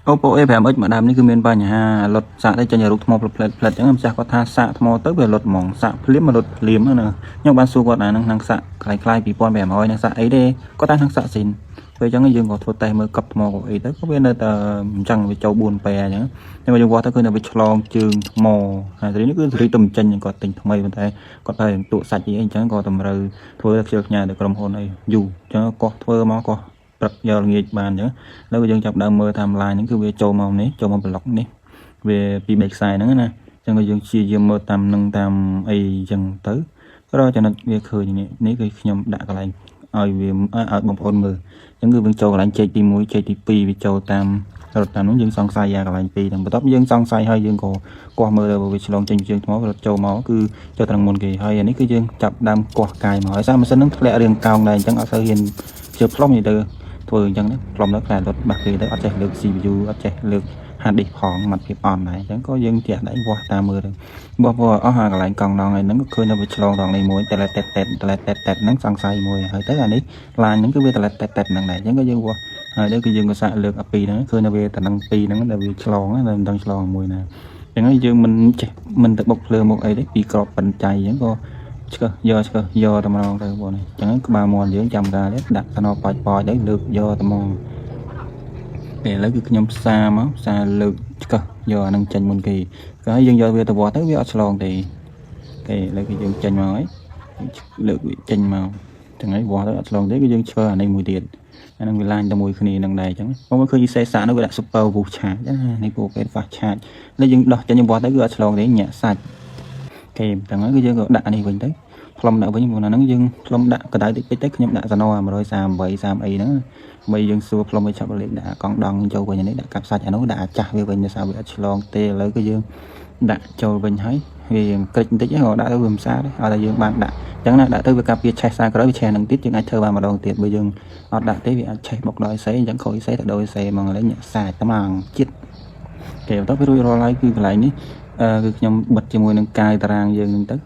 Oppo A51 mà đamនេះគឺមានបញ្ហាលុតសាកទៅចេញរូបថ្មផ្លិតអញ្ចឹងម្ចាស់គាត់ថាសាកថ្មទៅវាលុតហ្មងសាកភ្លាមមកលុតភ្លាមណាខ្ញុំបានសួរគាត់អាហ្នឹងនឹងសាកខ្លាយ2500នឹងសាកអីទេគាត់ថានឹងសាកស៊ីនពេលអញ្ចឹងយើងក៏ធ្វើតេស្តមើលកប់ថ្មក៏អីទៅក៏វានៅតែអញ្ចឹងវាចូល4ប៉ែអញ្ចឹងតែយើងវាស់ទៅគឺនៅវាឆ្លងជើងថ្មហើយនេះគឺសេរីទៅចេញគាត់ទិញថ្មីប៉ុន្តែគាត់តែទូសាច់អីអញ្ចឹងក៏តម្រូវធ្វើខ្ជិលខ្ញាទៅក្រុមហ៊ុនអីយូរអញ្ចឹងក៏ធ្វើមកក៏ព្រឹកយកងាយបានអញ្ចឹងแล้วយើងចាប់ដើមមើលតាម line ហ្នឹងគឺវាចូលមកនេះចូលមកប្លុកនេះវាពី3ខ្សែហ្នឹងណាអញ្ចឹងក៏យើងព្យាយាមមើលតាមនឹងតាមអីអញ្ចឹងទៅក៏ចំណុចវាឃើញនេះគឺខ្ញុំដាក់កន្លែងឲ្យវាឲ្យបងប្អូនមើលអញ្ចឹងគឺវាចូលកន្លែងចេកទី1ចេកទី2វាចូលតាមរត់តាមនោះយើងសង្ស័យអាកន្លែង2ហ្នឹងបន្ទាប់យើងសង្ស័យហើយយើងក៏កោះមើលវាឆ្លងចេញជើងថ្មរត់ចូលមកគឺចូលត្រង់មុនគេហើយអានេះគឺយើងចាប់ដើមកោះកាយមកហើយសារម៉ាស៊ីនហ្នឹងធ្លាក់រឿងកោងដែរអញ្ចឹងអត់សូវហ៊ានជឿផ្លុំនេះទៅធ្វើអញ្ចឹងណាផ្លុំទៅខ្លាចរត់បាក់គេទៅអត់ចេះលើក CPU អត់ចេះលើក hard disk ផងមាត់ភាពអន់ដែរអញ្ចឹងក៏យើងជះដៃវាស់តាមមើលទៅបោះអស់អាកន្លែងកង់ដងហ្នឹងក៏ឃើញនៅវាឆ្លងដងនេះមួយតែតែហ្នឹងសង្ស័យមួយហើយទៅអានេះឡាញហ្នឹងគឺវាតែហ្នឹងដែរអញ្ចឹងក៏យើងវាស់ហើយទៅគឺយើងក៏សាកលើកអា2ហ្នឹងឃើញនៅវាតែនឹង2ហ្នឹងដែលវាឆ្លងតែមិនដឹងឆ្លងមួយណាអញ្ចឹងយើងមិនចេះមិនទៅបុកភ្លើមកអីទេពីក្របបិណ្ឌចៃអញ្ចឹងក៏ឆ្កឹះយកតែម្ដងទៅបងនេះអញ្ចឹងក្បាលមាត់យើងចាំការទេដាក់ស្នោប៉ោចទៅលើកយកតែមកពេលឥឡូវគឺខ្ញុំផ្សារមកផ្សារលើកឆ្កឹះយកអានឹងចេញមុនគេក៏ហើយយើងយកវាទៅវាស់ទៅវាអត់ឆ្លងទេគេឥឡូវគឺយើងចេញមកហើយលើកវាចេញមកចឹងហើយវាស់ទៅអត់ឆ្លងទេគឺយើងឆ្វើអានេះមួយទៀតអានឹងវាឡាញទៅមួយគ្នានឹងដែរអញ្ចឹងបងឃើញសេសានោះវាដាក់ super boost charge នេះពូពេល fast charge ហើយយើងដោះចេញវាស់ទៅគឺអត់ឆ្លងទេញាក់សាច់គេអញ្ចឹងហើយគឺយើងក៏ដាក់អានេះវិញទៅផ្លុំដាក់វិញព្រោះអាហ្នឹងយើងផ្លុំដាក់កដៅតិចទៅខ្ញុំដាក់សណ138 30អីហ្នឹងបើយើងសួរផ្លុំឲ្យឆាប់លេខដាក់កង់ដងចូលវិញនេះដាក់កាប់សាច់អានោះដាក់អាចាស់វាវិញដោយសារវាអត់ឆ្លងទេឥឡូវគឺយើងដាក់ចូលវិញហើយវាក្រិចបន្តិចហ្នឹងក៏ដាក់ទៅវាមិនសាដែរឲ្យតែយើងបានដាក់អញ្ចឹងណាដាក់ទៅវាការពារឆេះសារក្រោយវាឆេះនឹងទៀតយើងអាចធ្វើបានម្ដងទៀតបើយើងអត់ដាក់ទេវាអាចឆេះបុកដោយសេអញ្ចឹងខូចសេទៅដោយសេហ្មងលេងសាច់ត្មងជាតិគេបន្ទាប់ពីរួចរាល់ហើយគឺកន្លែងនេះគឺខ្ញុំបិទជាមួយនឹងកាយតារាងយើងហ្នឹងទៅ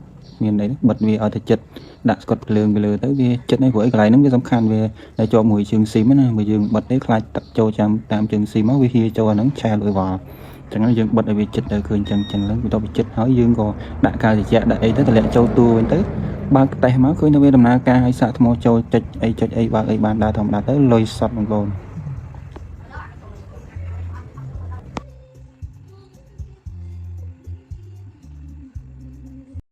មានអីបិទវាឲ្យទៅចិត្តដាក់ស្កុតភ្លើងពីលើទៅវាចិត្តនេះព្រោះអីកន្លែងហ្នឹងវាសំខាន់វាតែជាប់មួយជើងស៊ីមណាបើយើងបិទទេខ្លាចទឹកចូលតាមជើងស៊ីមកវាហៀចូលអាហ្នឹងឆេះលុយវល់អញ្ចឹងយើងបិទឲ្យវាចិត្តទៅឃើញអញ្ចឹងឡើងបន្ទាប់ពីចិត្តហើយយើងក៏ដាក់កាវត្រជាក់ដាក់អីទៅតម្លាក់ចូលទូវិញទៅបើកតេះមកឃើញថាវាដំណើរការឲ្យសាកថ្មចូលចុចអីបើកអីបានដើរធម្មតាទៅលុយសតបងប្អូន